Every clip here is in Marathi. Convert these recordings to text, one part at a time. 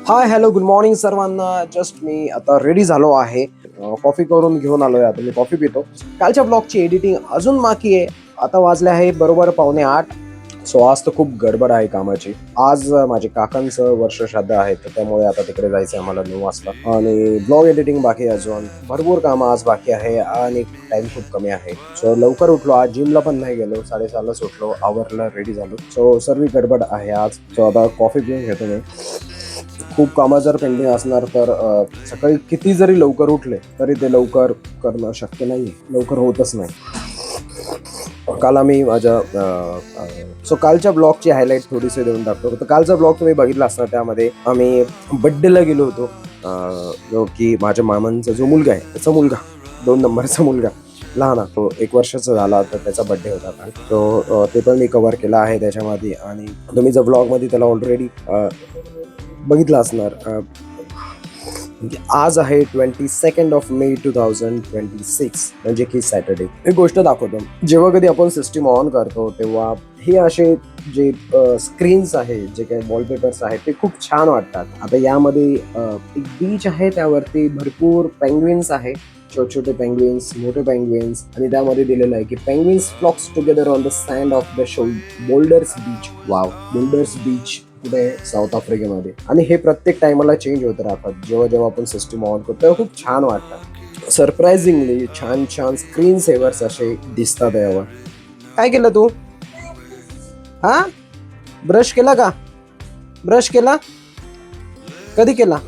हाय हॅलो गुड मॉर्निंग सर्वांना. जस्ट मी आता रेडी झालो आहे. कॉफी करून घेऊन आलोय. आता मी कॉफी पितो. कालच्या ब्लॉगची एडिटिंग अजून बाकी आहे. आता वाजले आहे बरोबर 7:45. सो आज तर खूप गडबड आहे कामाची. आज माझे काकांचं वर्ष श्राद्ध आहे, तर त्यामुळे आता तिकडे जायचं आम्हाला 9 वाजता. आणि ब्लॉग एडिटिंग बाकी आहे, अजून भरपूर कामं आज बाकी आहे आणि टाइम खूप कमी आहे. सो लवकर उठलो. आज जिमला पण नाही गेलो. 6:30लाच उठलो, आवरला, रेडी झालो. सो सर्व गडबड आहे आज. सो आता कॉफी पिऊन घेतो मी. खूप कामं जर पेंडिंग असणार तर सकाळी किती जरी लवकर उठले तरी ते लवकर करणं शक्य नाही, लवकर होतच नाही. काल आम्ही सो कालच्या ब्लॉगची हायलाईट थोडीशी देऊन टाकतो. तर कालचा ब्लॉग तुम्ही बघितला असणार. त्यामध्ये आम्ही बड्डेला गेलो होतो. जो की माझ्या मामांचा जो मुलगा आहे त्याचा मुलगा, 2 नंबरचा मुलगा, लहान, तो 1 वर्षाचा झाला, तर त्याचा बड्डे होता काल. तो ते पण मी कव्हर केला आहे त्याच्यामध्ये. आणि तुम्ही जर ब्लॉगमध्ये त्याला ऑलरेडी बघितलं असणार. आज आहे 22 मे 2026, म्हणजे की सॅटर्डे. एक गोष्ट दाखवतो. जेव्हा कधी आपण सिस्टीम ऑन करतो तेव्हा हे असे जे स्क्रीन्स आहे, जे काही वॉलपेपर्स आहेत, ते खूप छान वाटतात. आता यामध्ये एक बीच आहे, त्यावरती भरपूर पेंग्विन्स आहे, छोटे छोटे पेंग्विन्स, मोठे पेंग्विन्स. आणि त्यामध्ये दिलेलं आहे की penguins flocks together on the sand of the Boulders Beach. Wow, Boulders Beach कुठे? साऊथ आफ्रिकेमध्ये. आणि हे प्रत्येक टायमाला चेंज होत राहतात. जेव्हा जेव्हा आपण सिस्टम ऑन करतो तेव्हा खूप छान वाटतं. सरप्राइझिंगली छान छान स्क्रीन सेव्हर्स असे दिसतात यावर. काय केलं तू? हा, ब्रश केला का? ब्रश केला? कधी केला?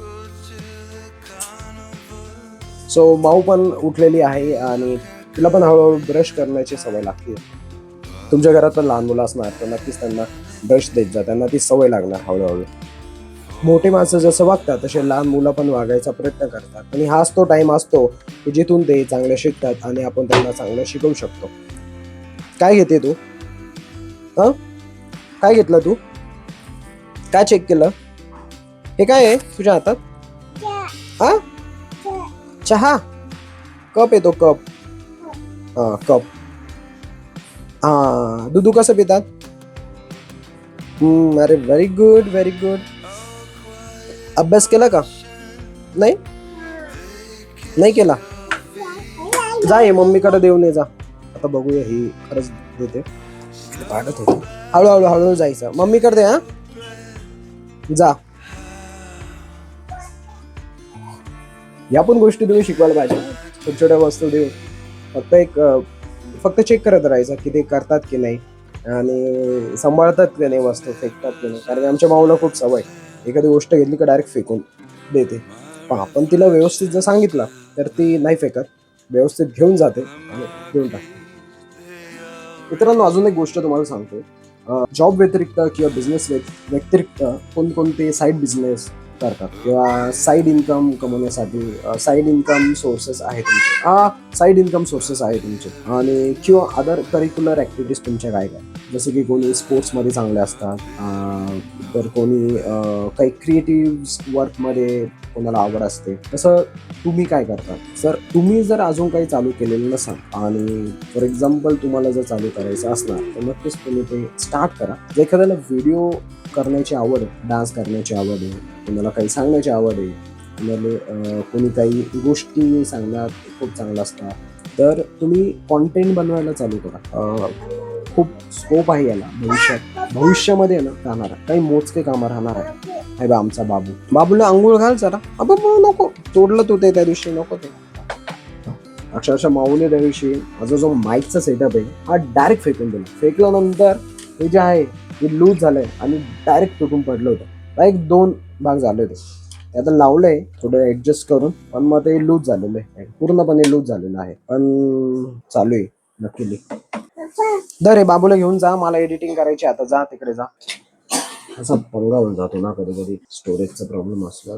सो माऊ पण उठलेली आहे आणि तिला पण हळूहळू ब्रश करण्याची सवय लागते. तुमच्या घरात पण लहान मुलं असणार तर नक्कीच त्यांना ब्रश देत जा, त्यांना ती सवय लागणार हळूहळू. मोठे माणसं जसं वागतात तसे लहान मुलं पण वागायचा प्रयत्न करतात. आणि हाच तो टाइम असतो की जिथून ते चांगलं शिकतात आणि आपण त्यांना चांगलं शिकवू शकतो. काय घेते तू? हा, काय घेतलं तू? काय चेक केलं? हे काय आहे तुझ्या हातात? हा, चहा. कप येतो, कप. हा, कप. हा, दूध कसं पितात? अरे व्हेरी गुड, व्हेरी गुड. अभ्यास केला का? नाही, नाही केला. जा, ये मम्मीकडे देऊन ये, जा. आता बघूया ही खरंच देते. पाडत होती. हळूहळू हळूहळू जायचं. मम्मीकडे दे. हा, जा. या पण गोष्टी तुम्ही शिकवायला पाहिजे. छोट्या छोट्या वस्तू देऊ. फक्त चेक करत राहायचं की ते करतात की नाही आणि सांभाळतात की नाही, वस्तू फेकतात की नाही. कारण आमच्या माऊला खूप सवय, एखादी गोष्ट घेतली का डायरेक्ट फेकून देते. पण आपण तिला व्यवस्थित जर सांगितलं तर ती नाही फेकत, व्यवस्थित घेऊन जाते आणि देऊन टाकते. मित्रांनो, अजून एक गोष्ट तुम्हाला सांगतो. जॉब व्यतिरिक्त किंवा बिझनेस व्यतिरिक्त कोणकोणते साईड बिझनेस करतात किंवा साईड इन्कम कमवण्यासाठी साईड इन्कम सोर्सेस आहे तुमचे. साईड इन्कम सोर्सेस आहे तुमचे. आणि किंवा अदर करिक्युलर ॲक्टिव्हिटीज तुमच्या काय काय, जसं की कोणी स्पोर्ट्समध्ये चांगले असतात, तर कोणी काही क्रिएटिव्ह वर्कमध्ये कोणाला आवड असते. तसं तुम्ही काय करता? सर, तुम्ही जर अजून काही चालू केलेलं नसाल आणि फॉर एक्झाम्पल तुम्हाला जर चालू करायचं असणार तर नक्कीच तुम्ही ते स्टार्ट करा. जर एखाद्याला व्हिडिओ करण्याची आवड आहे, डान्स करण्याची आवड आहे, कोणाला काही सांगण्याची आवड आहे, कोणाला कोणी काही गोष्टी सांगण्यात खूप चांगलं असतात, तर तुम्ही कॉन्टेंट बनवायला चालू करा. खूप स्कोप आहे याला भविष्यामध्ये ना राहणार आहे. काही मोजके कामं राहणार आहे. बा आमचा बाबूला आंघोळ घाल जरा. नको, तोडलं तू ते त्या दिवशी, नको ते. अक्षरशः माऊने त्या दिवशी माझा जो माईकचा सेटअप आहे हा डायरेक्ट फेकून दिला. फेकल्यानंतर हे जे आहे हे लूज झालंय आणि डायरेक्ट तुटून पडलं होतं. डायरेक्ट 2 भाग झाले होते. ते आता लावलंय थोडं ऍडजस्ट करून, पण मग ते लूज झालेलं आहे, पूर्णपणे लूज झालेलं आहे, पण चालू आहे नक्की. दर हे बाबूला घेऊन जा, मला एडिटिंग करायची. आता जा तिकडे जा. असा पंगा होऊन जातो ना कधी कधी स्टोरेजचा प्रॉब्लेम असला.